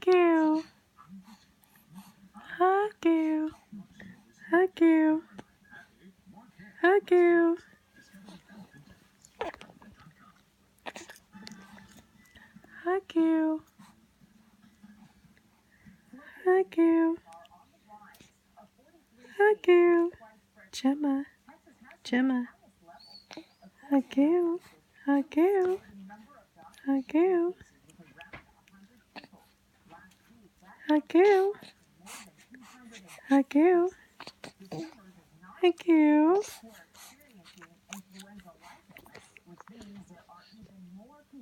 Hug you. Hug you. Hug you. Hug you. Hug you. Hug you. Hug you. Gemma. Gemma. Hug you. Hug you. Hug you. Hug you. Hug you. Hug you.